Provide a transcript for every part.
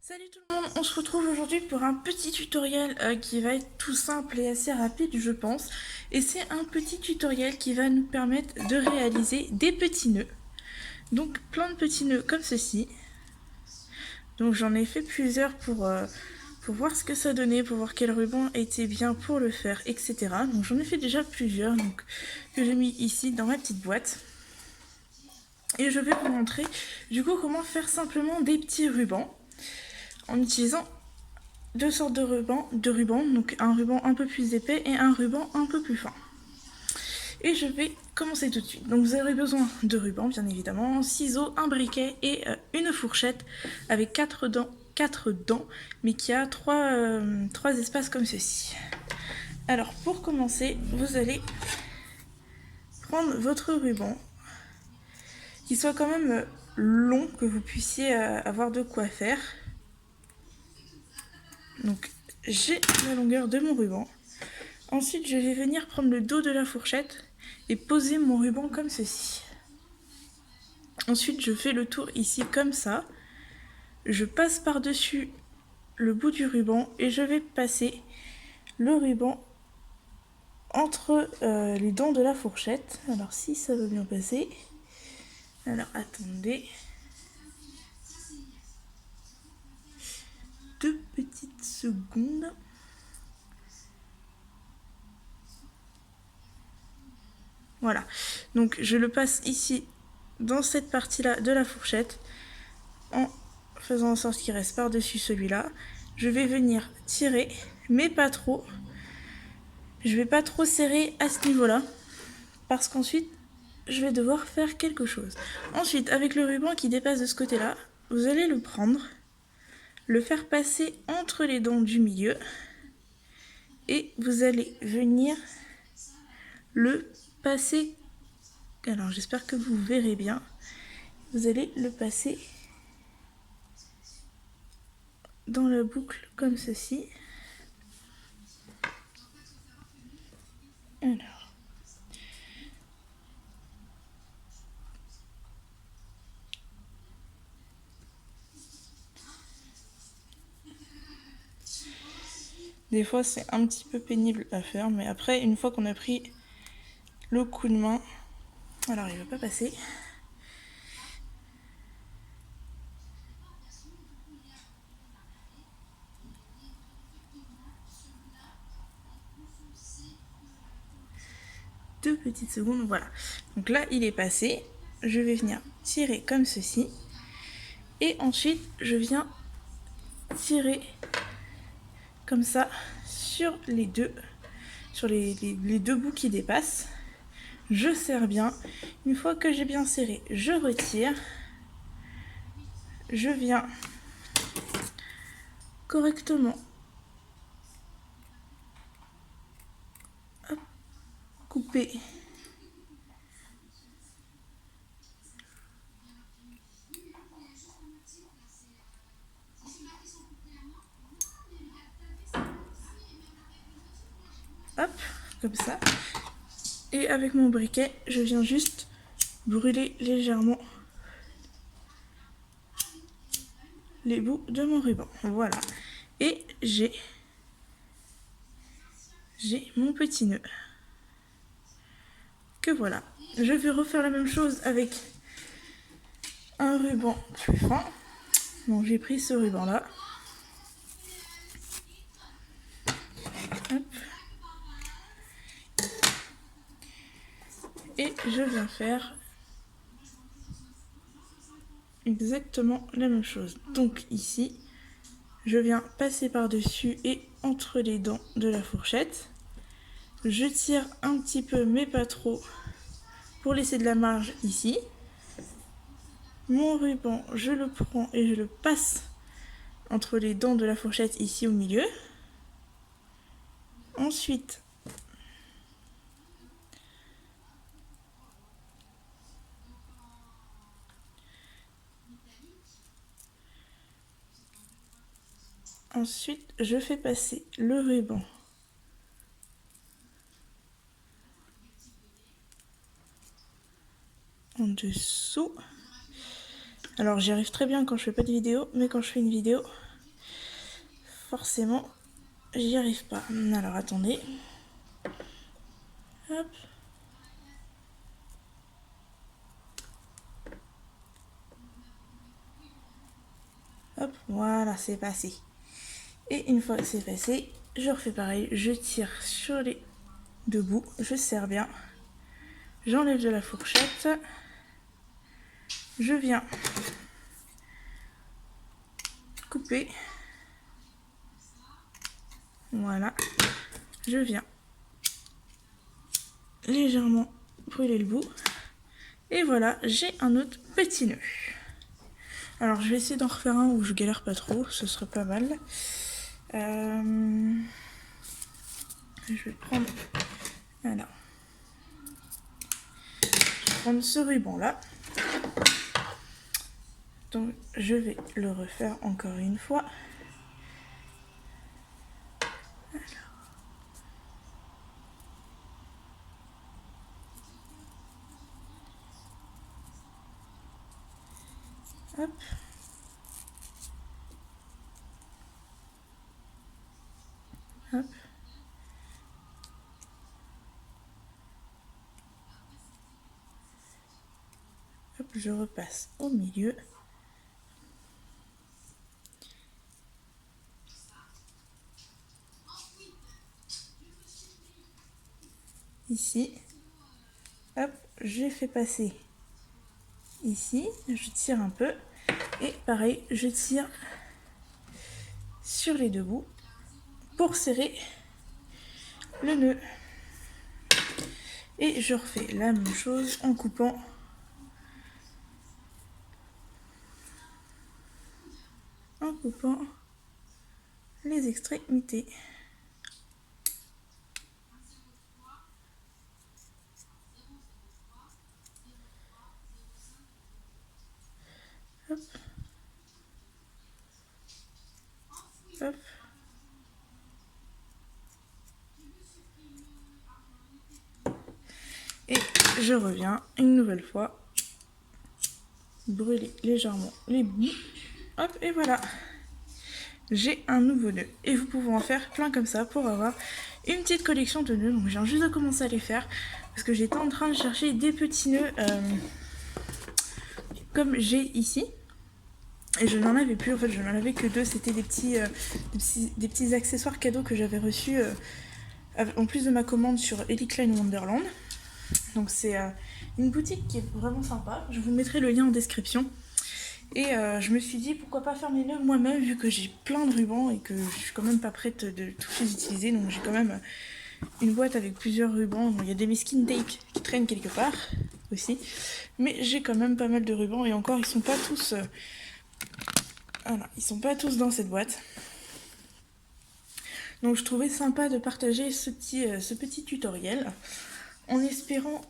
Salut tout le monde, on se retrouve aujourd'hui pour un petit tutoriel qui va être tout simple et assez rapide je pense. Et c'est un petit tutoriel qui va nous permettre de réaliser des petits nœuds. Donc plein de petits nœuds comme ceci. Donc j'en ai fait plusieurs pour voir ce que ça donnait, pour voir quel ruban était bien pour le faire, etc. Donc j'en ai fait déjà plusieurs donc, que j'ai mis ici dans ma petite boîte. Et je vais vous montrer du coup comment faire simplement des petits rubans en utilisant deux sortes de rubans, donc un ruban un peu plus épais et un ruban un peu plus fin. Et je vais commencer tout de suite. Donc vous aurez besoin de rubans bien évidemment, ciseaux, un briquet et une fourchette avec 4 dents, mais qui a 3 espaces comme ceci. Alors pour commencer, vous allez prendre votre ruban, qui soit quand même long, que vous puissiez avoir de quoi faire. Donc j'ai la longueur de mon ruban. Ensuite, je vais venir prendre le dos de la fourchette et poser mon ruban comme ceci. Ensuite, je fais le tour ici comme ça. Je passe par-dessus le bout du ruban et je vais passer le ruban entre les dents de la fourchette. Alors, si ça veut bien passer. Alors, attendez. 2 petites secondes. Voilà. Donc, je le passe ici dans cette partie-là de la fourchette en faisant en sorte qu'il reste par-dessus celui-là. Je vais venir tirer, mais pas trop. Je vais pas trop serrer à ce niveau-là, parce qu'ensuite, je vais devoir faire quelque chose. Ensuite, avec le ruban qui dépasse de ce côté-là, vous allez le prendre, le faire passer entre les dents du milieu, et vous allez venir le passer. Alors, j'espère que vous verrez bien. Vous allez le passer dans la boucle comme ceci. Alors, des fois c'est un petit peu pénible à faire, mais après une fois qu'on a pris le coup de main, alors il va pas passer. Deux petites secondes, voilà. Donc là il est passé, je vais venir tirer comme ceci, et ensuite je viens tirer comme ça sur les deux bouts qui dépassent. Je serre bien. Une fois que j'ai bien serré, je retire. Je viens correctement couper hop, comme ça. Et avec mon briquet, je viens juste brûler légèrement les bouts de mon ruban. Voilà. Et j'ai mon petit nœud. Que voilà. Je vais refaire la même chose avec un ruban plus fin. Bon, j'ai pris ce ruban là. Hop. Et je viens faire exactement la même chose. Donc ici, je viens passer par-dessus et entre les dents de la fourchette. Je tire un petit peu, mais pas trop, pour laisser de la marge ici. Mon ruban, je le prends et je le passe entre les dents de la fourchette ici au milieu. Ensuite, je fais passer le ruban en dessous. Alors j'y arrive très bien quand je fais pas de vidéo, mais quand je fais une vidéo, forcément j'y arrive pas. Alors attendez. Hop. Hop, voilà, c'est passé. Et une fois que c'est passé, je refais pareil, je tire sur les deux bouts, je serre bien, j'enlève de la fourchette, je viens couper, voilà, je viens légèrement brûler le bout, et voilà, j'ai un autre petit nœud. Alors je vais essayer d'en refaire un où je galère pas trop, ce serait pas mal. Je vais prendre, voilà, je vais prendre ce ruban là. Donc je vais le refaire encore une fois. Hop. Hop. Hop, je repasse au milieu. Ici. Hop, j'ai fait passer ici. Je tire un peu. Et pareil, je tire sur les deux bouts pour serrer le nœud. Et je refais la même chose en coupant les extrémités. Hop. Hop. Et je reviens une nouvelle fois, brûler légèrement les bouts. Hop, et voilà. J'ai un nouveau nœud. Et vous pouvez en faire plein comme ça pour avoir une petite collection de nœuds. Donc je viens juste de commencer à les faire parce que j'étais en train de chercher des petits nœuds comme j'ai ici. Et je n'en avais plus, en fait je n'en avais que deux. C'était des petits accessoires cadeaux que j'avais reçus en plus de ma commande sur Ellie Klein Wonderland. Donc c'est une boutique qui est vraiment sympa. Je vous mettrai le lien en description. Et je me suis dit pourquoi pas faire mes nœuds moi-même vu que j'ai plein de rubans et que je suis quand même pas prête de tous les utiliser. Donc j'ai quand même une boîte avec plusieurs rubans. Bon, il y a des masking tape qui traînent quelque part aussi. Mais j'ai quand même pas mal de rubans et encore ils sont pas tous... voilà, ils sont pas tous dans cette boîte. Donc je trouvais sympa de partager ce petit tutoriel. En espérant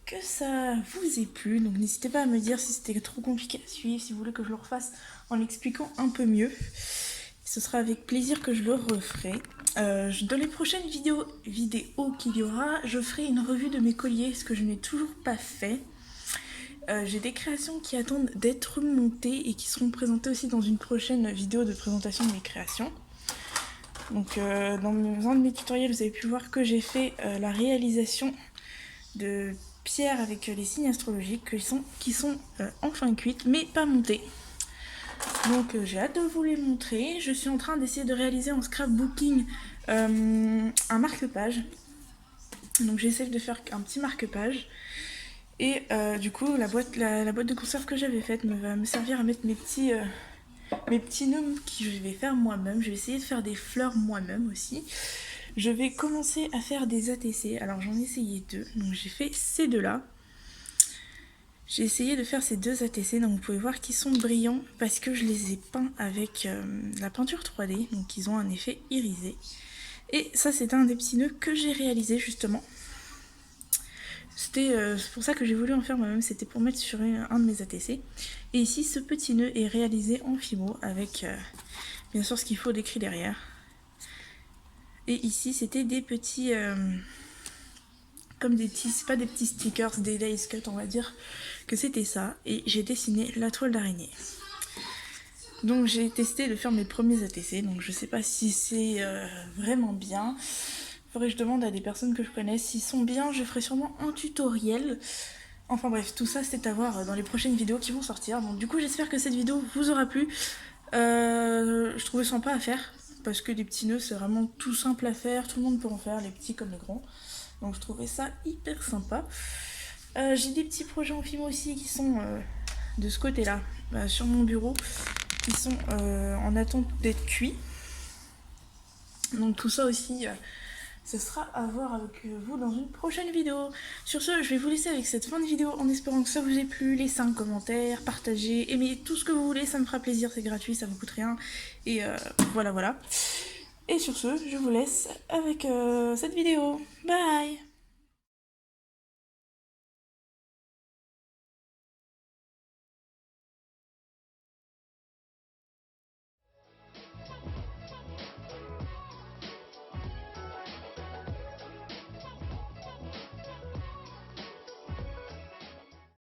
que ça vous ait plu. Donc n'hésitez pas à me dire si c'était trop compliqué à suivre, si vous voulez que je le refasse en l'expliquant un peu mieux. Ce sera avec plaisir que je le referai. Dans les prochaines vidéos qu'il y aura, je ferai une revue de mes colliers, ce que je n'ai toujours pas fait. J'ai des créations qui attendent d'être montées et qui seront présentées aussi dans une prochaine vidéo de présentation de mes créations. Donc dans un de mes tutoriels, vous avez pu voir que j'ai fait la réalisation de pierres avec les signes astrologiques qui sont enfin cuites mais pas montées. Donc j'ai hâte de vous les montrer. Je suis en train d'essayer de réaliser en scrapbooking un marque-page. Donc j'essaie de faire un petit marque-page. Et du coup la boîte de conserve que j'avais faite va me servir à mettre mes petits nœuds que je vais faire moi-même. Je vais essayer de faire des fleurs moi-même aussi. Je vais commencer à faire des ATC. Alors j'en ai essayé deux. Donc j'ai fait ces deux-là. J'ai essayé de faire ces deux ATC. Donc vous pouvez voir qu'ils sont brillants parce que je les ai peints avec la peinture 3D. Donc ils ont un effet irisé. Et ça c'est un des petits nœuds que j'ai réalisé justement. C'est pour ça que j'ai voulu en faire moi-même. C'était pour mettre sur un de mes ATC. Et ici ce petit nœud est réalisé en fimo avec bien sûr ce qu'il faut d'écrit derrière. Et ici, c'était des petits... comme des petits... C'est pas des petits stickers, des lace cut, on va dire que c'était ça. Et j'ai dessiné la toile d'araignée. Donc j'ai testé de faire mes premiers ATC, donc je sais pas si c'est vraiment bien. Faudrait que je demande à des personnes que je connais s'ils sont bien, je ferai sûrement un tutoriel. Enfin bref, tout ça c'est à voir dans les prochaines vidéos qui vont sortir. Donc du coup j'espère que cette vidéo vous aura plu. Je trouvais sympa à faire, parce que les petits nœuds c'est vraiment tout simple à faire, tout le monde peut en faire, les petits comme les grands. Donc je trouvais ça hyper sympa. J'ai des petits projets en film aussi qui sont de ce côté-là, sur mon bureau, qui sont en attente d'être cuits. Donc tout ça aussi, ce sera à voir avec vous dans une prochaine vidéo. Sur ce, je vais vous laisser avec cette fin de vidéo en espérant que ça vous ait plu. Laissez un commentaire, partagez, aimez tout ce que vous voulez, ça me fera plaisir, c'est gratuit, ça vous coûte rien. Et voilà. Et sur ce, je vous laisse avec cette vidéo. Bye!